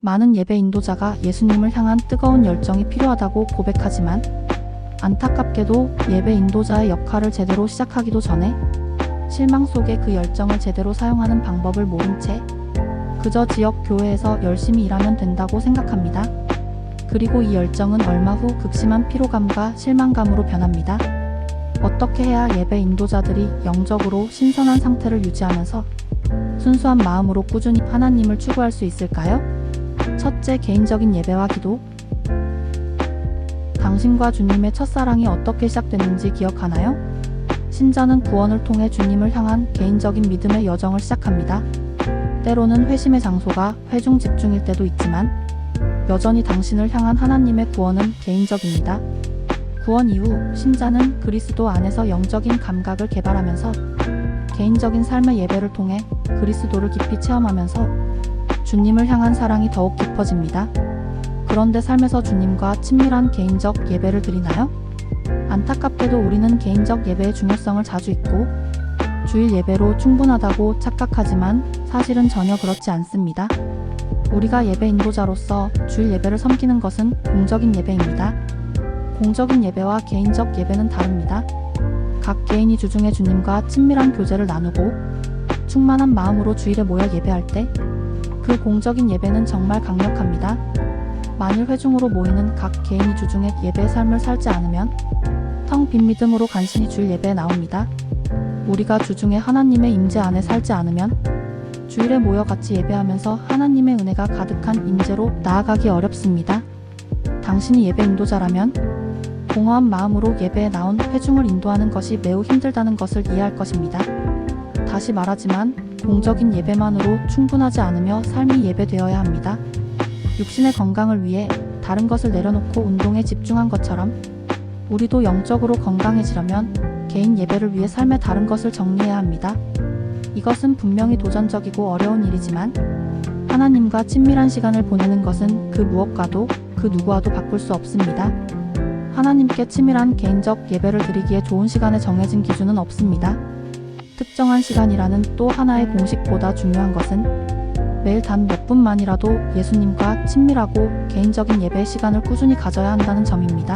많은 예배 인도자가 예수님을 향한 뜨거운 열정이 필요하다고 고백하지만 안타깝게도 예배 인도자의 역할을 제대로 시작하기도 전에 실망 속에 그 열정을 제대로 사용하는 방법을 모른 채 그저 지역 교회에서 열심히 일하면 된다고 생각합니다. 그리고 이 열정은 얼마 후 극심한 피로감과 실망감으로 변합니다. 어떻게 해야 예배 인도자들이 영적으로 신선한 상태를 유지하면서 순수한 마음으로 꾸준히 하나님을 추구할 수 있을까요? 첫째, 개인적인 예배와 기도. 당신과 주님의 첫사랑이 어떻게 시작됐는지 기억하나요? 신자는 구원을 통해 주님을 향한 개인적인 믿음의 여정을 시작합니다. 때로는 회심의 장소가 회중 집중일 때도 있지만 여전히 당신을 향한 하나님의 구원은 개인적입니다. 구원 이후 신자는 그리스도 안에서 영적인 감각을 개발하면서 개인적인 삶의 예배를 통해 그리스도를 깊이 체험하면서 주님을 향한 사랑이 더욱 깊어집니다. 그런데 삶에서 주님과 친밀한 개인적 예배를 드리나요? 안타깝게도 우리는 개인적 예배의 중요성을 자주 잊고 주일 예배로 충분하다고 착각하지만 사실은 전혀 그렇지 않습니다. 우리가 예배 인도자로서 주일 예배를 섬기는 것은 공적인 예배입니다. 공적인 예배와 개인적 예배는 다릅니다. 각 개인이 주중에 주님과 친밀한 교제를 나누고 충만한 마음으로 주일에 모여 예배할 때 그 공적인 예배는 정말 강력합니다. 만일 회중으로 모이는 각 개인이 주중에 예배의 삶을 살지 않으면 텅 빈 믿음으로 간신히 주일 예배에 나옵니다. 우리가 주중에 하나님의 임재 안에 살지 않으면 주일에 모여 같이 예배하면서 하나님의 은혜가 가득한 임재로 나아가기 어렵습니다. 당신이 예배 인도자라면 공허한 마음으로 예배에 나온 회중을 인도하는 것이 매우 힘들다는 것을 이해할 것입니다. 다시 말하지만 공적인 예배만으로 충분하지 않으며 삶이 예배되어야 합니다. 육신의 건강을 위해 다른 것을 내려놓고 운동에 집중한 것처럼 우리도 영적으로 건강해지려면 개인 예배를 위해 삶의 다른 것을 정리해야 합니다. 이것은 분명히 도전적이고 어려운 일이지만 하나님과 친밀한 시간을 보내는 것은 그 무엇과도 그 누구와도 바꿀 수 없습니다. 하나님께 치밀한 개인적 예배를 드리기에 좋은 시간에 정해진 기준은 없습니다. 특정한 시간이라는 또 하나의 공식보다 중요한 것은 매일 단 몇 분만이라도 예수님과 친밀하고 개인적인 예배의 시간을 꾸준히 가져야 한다는 점입니다.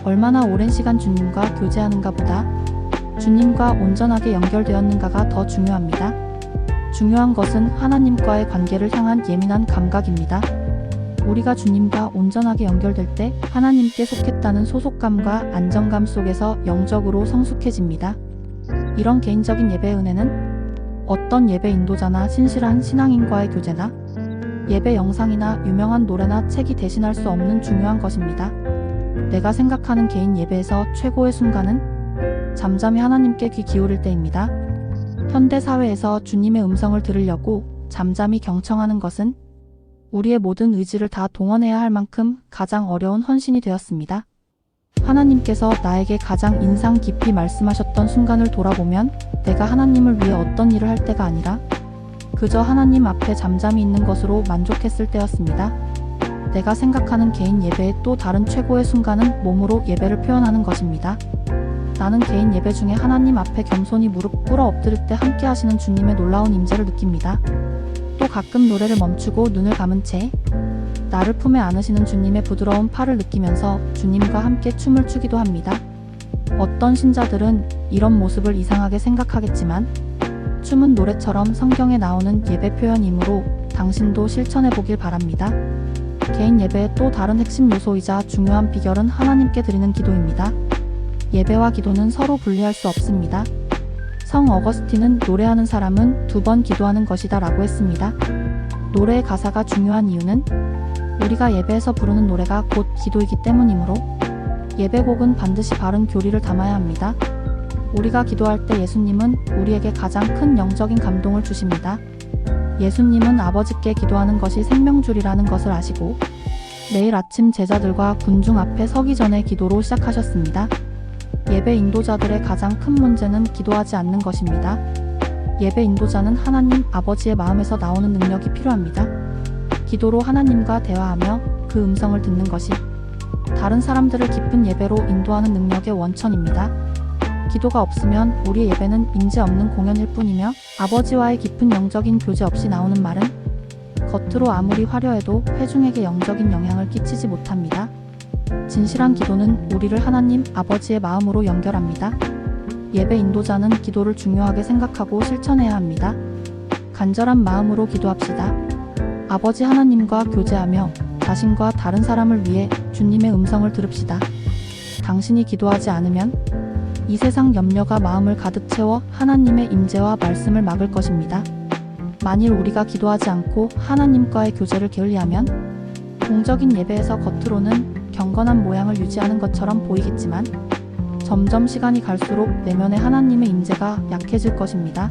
얼마나 오랜 시간 주님과 교제하는가 보다 주님과 온전하게 연결되었는가가 더 중요합니다. 중요한 것은 하나님과의 관계를 향한 예민한 감각입니다. 우리가 주님과 온전하게 연결될 때 하나님께 속했다는 소속감과 안정감 속에서 영적으로 성숙해집니다. 이런 개인적인 예배의 은혜는 어떤 예배 인도자나 신실한 신앙인과의 교제나 예배 영상이나 유명한 노래나 책이 대신할 수 없는 중요한 것입니다. 내가 생각하는 개인 예배에서 최고의 순간은 잠잠히 하나님께 귀 기울일 때입니다. 현대 사회에서 주님의 음성을 들으려고 잠잠히 경청하는 것은 우리의 모든 의지를 다 동원해야 할 만큼 가장 어려운 헌신이 되었습니다. 하나님께서 나에게 가장 인상 깊이 말씀하셨던 순간을 돌아보면 내가 하나님을 위해 어떤 일을 할 때가 아니라 그저 하나님 앞에 잠잠히 있는 것으로 만족했을 때였습니다. 내가 생각하는 개인 예배의 또 다른 최고의 순간은 몸으로 예배를 표현하는 것입니다. 나는 개인 예배 중에 하나님 앞에 겸손히 무릎 꿇어 엎드릴 때 함께 하시는 주님의 놀라운 임재를 느낍니다. 또 가끔 노래를 멈추고 눈을 감은 채 나를 품에 안으시는 주님의 부드러운 팔을 느끼면서 주님과 함께 춤을 추기도 합니다. 어떤 신자들은 이런 모습을 이상하게 생각하겠지만 춤은 노래처럼 성경에 나오는 예배 표현이므로 당신도 실천해 보길 바랍니다. 개인 예배의 또 다른 핵심 요소이자 중요한 비결은 하나님께 드리는 기도입니다. 예배와 기도는 서로 분리할 수 없습니다. 성 어거스틴은 노래하는 사람은 2번 기도하는 것이다 라고 했습니다. 노래의 가사가 중요한 이유는 우리가 예배에서 부르는 노래가 곧 기도이기 때문이므로 예배곡은 반드시 바른 교리를 담아야 합니다. 우리가 기도할 때 예수님은 우리에게 가장 큰 영적인 감동을 주십니다. 예수님은 아버지께 기도하는 것이 생명줄이라는 것을 아시고 매일 아침 제자들과 군중 앞에 서기 전에 기도로 시작하셨습니다. 예배 인도자들의 가장 큰 문제는 기도하지 않는 것입니다. 예배 인도자는 하나님 아버지의 마음에서 나오는 능력이 필요합니다. 기도로 하나님과 대화하며 그 음성을 듣는 것이 다른 사람들을 기쁜 예배로 인도하는 능력의 원천입니다. 기도가 없으면 우리의 예배는 인재 없는 공연일 뿐이며 아버지와의 깊은 영적인 교제 없이 나오는 말은 겉으로 아무리 화려해도 회중에게 영적인 영향을 끼치지 못합니다. 진실한 기도는 우리를 하나님 아버지의 마음으로 연결합니다. 예배 인도자는 기도를 중요하게 생각하고 실천해야 합니다. 간절한 마음으로 기도합시다. 아버지 하나님과 교제하며 자신과 다른 사람을 위해 주님의 음성을 들읍시다. 당신이 기도하지 않으면 이 세상 염려가 마음을 가득 채워 하나님의 임재와 말씀을 막을 것입니다. 만일 우리가 기도하지 않고 하나님과의 교제를 게을리하면 공적인 예배에서 겉으로는 경건한 모양을 유지하는 것처럼 보이겠지만 점점 시간이 갈수록 내면의 하나님의 임재가 약해질 것입니다.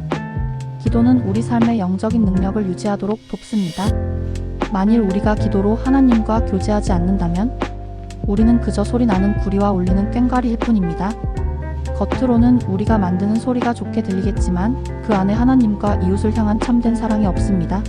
기도는 우리 삶의 영적인 능력을 유지하도록 돕습니다. 만일 우리가 기도로 하나님과 교제하지 않는다면 우리는 그저 소리나는 구리와 울리는 꽹과리일 뿐입니다. 겉으로는 우리가 만드는 소리가 좋게 들리겠지만 그 안에 하나님과 이웃을 향한 참된 사랑이 없습니다.